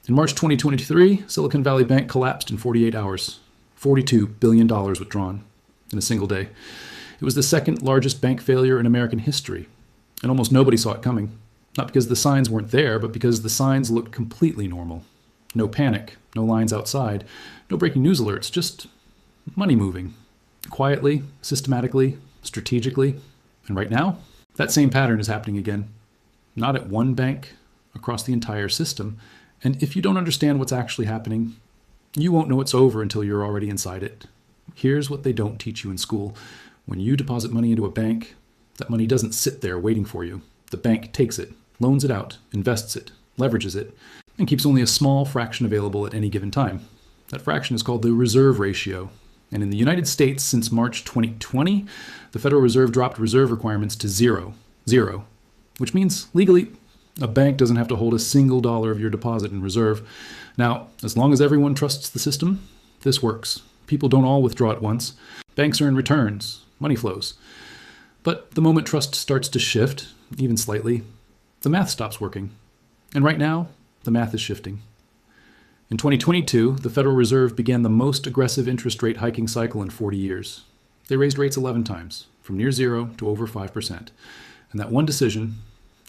In March 2023, Silicon Valley Bank collapsed in 48 hours. $42 billion withdrawn in a single day. It was the second largest bank failure in American history, and almost nobody saw it coming. Not because the signs weren't there, but because the signs looked completely normal. No panic, no lines outside, no breaking news alerts, just money moving. Quietly, systematically, strategically. And right now, that same pattern is happening again. Not at one bank, across the entire system. And if you don't understand what's actually happening, you won't know it's over until you're already inside it. Here's what they don't teach you in school. When you deposit money into a bank, that money doesn't sit there waiting for you. The bank takes it, loans it out, invests it, leverages it, and keeps only a small fraction available at any given time. That fraction is called the reserve ratio. And in the United States, since March 2020, the Federal Reserve dropped reserve requirements to zero, which means legally, a bank doesn't have to hold a single dollar of your deposit in reserve. Now, as long as everyone trusts the system, this works. People don't all withdraw at once. Banks earn returns, money flows. But the moment trust starts to shift, even slightly, the math stops working. And right now, the math is shifting. In 2022, the Federal Reserve began the most aggressive interest rate hiking cycle in 40 years. They raised rates 11 times, from near zero to over 5%. And that one decision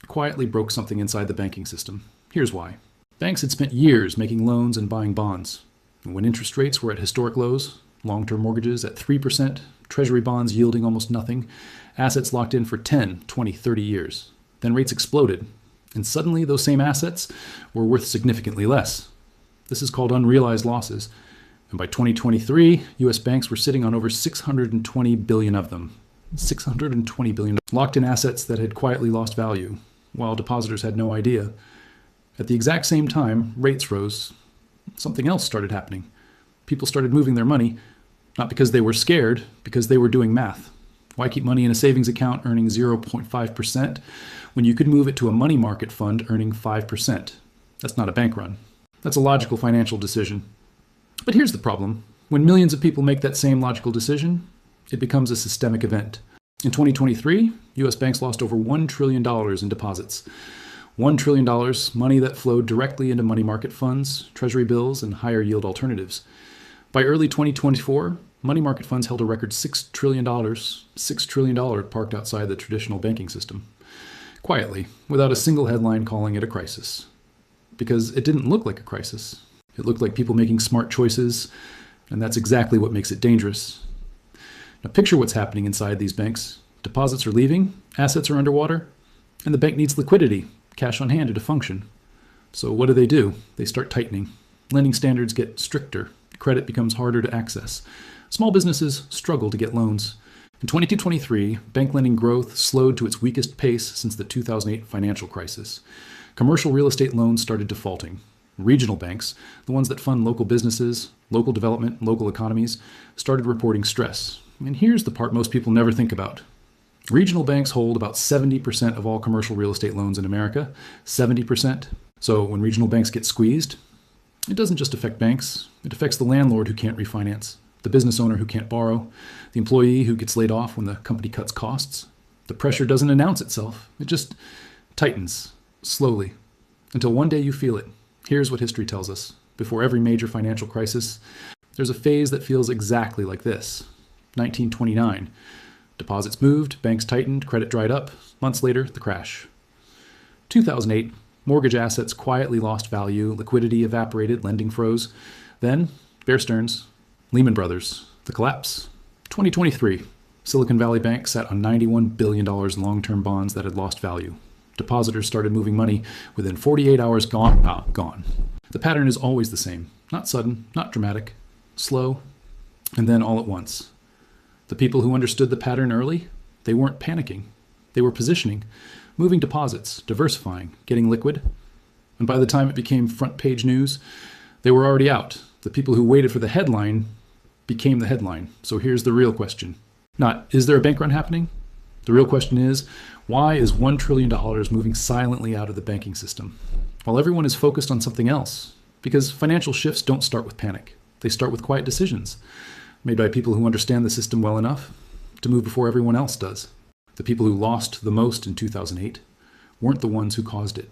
quietly broke something inside the banking system. Here's why. Banks had spent years making loans and buying bonds. And when interest rates were at historic lows, long-term mortgages at 3%, treasury bonds yielding almost nothing, assets locked in for 10, 20, 30 years. Then rates exploded, and suddenly those same assets were worth significantly less. This is called unrealized losses. And by 2023, U.S. banks were sitting on over 620 billion of them. 620 billion locked in assets that had quietly lost value, while depositors had no idea. At the exact same time rates rose, something else started happening. People started moving their money, not because they were scared, because they were doing math. Why keep money in a savings account earning 0.5% when you could move it to a money market fund earning 5%? That's not a bank run. That's a logical financial decision. But here's the problem. When millions of people make that same logical decision, it becomes a systemic event. In 2023, U.S. banks lost over $1 trillion in deposits. $1 trillion, money that flowed directly into money market funds, treasury bills, and higher yield alternatives. By early 2024, money market funds held a record $6 trillion, $6 trillion parked outside the traditional banking system. Quietly, without a single headline calling it a crisis. Because it didn't look like a crisis. It looked like people making smart choices, and that's exactly what makes it dangerous. Now picture what's happening inside these banks. Deposits are leaving, assets are underwater, and the bank needs liquidity, cash on hand to function. So what do? They start tightening. Lending standards get stricter. Credit becomes harder to access. Small businesses struggle to get loans. In 2023, bank lending growth slowed to its weakest pace since the 2008 financial crisis. Commercial real estate loans started defaulting. Regional banks, the ones that fund local businesses, local development, local economies, started reporting stress. And here's the part most people never think about. Regional banks hold about 70% of all commercial real estate loans in America. 70%. So when regional banks get squeezed, it doesn't just affect banks. It affects the landlord who can't refinance, the business owner who can't borrow, the employee who gets laid off when the company cuts costs. The pressure doesn't announce itself. It just tightens, slowly, until one day you feel it. Here's what history tells us. Before every major financial crisis, there's a phase that feels exactly like this. 1929. Deposits moved, banks tightened, credit dried up. Months later, the crash. 2008. Mortgage assets quietly lost value, liquidity evaporated, lending froze. Then, Bear Stearns, Lehman Brothers, the collapse. 2023. Silicon Valley Bank sat on $91 billion in long-term bonds that had lost value. Depositors started moving money. Within 48 hours, gone. The pattern is always the same. Not sudden, not dramatic. Slow, and then all at once. The people who understood the pattern early, they weren't panicking. They were positioning, moving deposits, diversifying, getting liquid. And by the time it became front page news, they were already out. The people who waited for the headline became the headline. So here's the real question. Not, is there a bank run happening? The real question is, why is $1 trillion moving silently out of the banking system while everyone is focused on something else? Because financial shifts don't start with panic. They start with quiet decisions made by people who understand the system well enough to move before everyone else does. The people who lost the most in 2008 weren't the ones who caused it.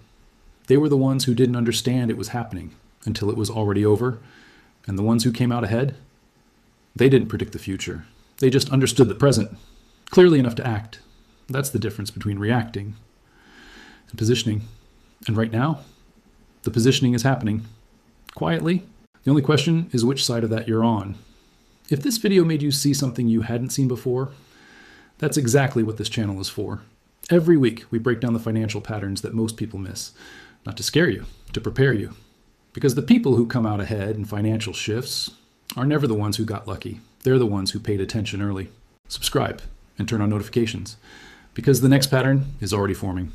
They were the ones who didn't understand it was happening until it was already over. And the ones who came out ahead, they didn't predict the future. They just understood the present clearly enough to act. That's the difference between reacting and positioning. And right now, the positioning is happening quietly. The only question is which side of that you're on. If this video made you see something you hadn't seen before, that's exactly what this channel is for. Every week, we break down the financial patterns that most people miss. Not to scare you, to prepare you. Because the people who come out ahead in financial shifts are never the ones who got lucky. They're the ones who paid attention early. Subscribe and turn on notifications, because the next pattern is already forming.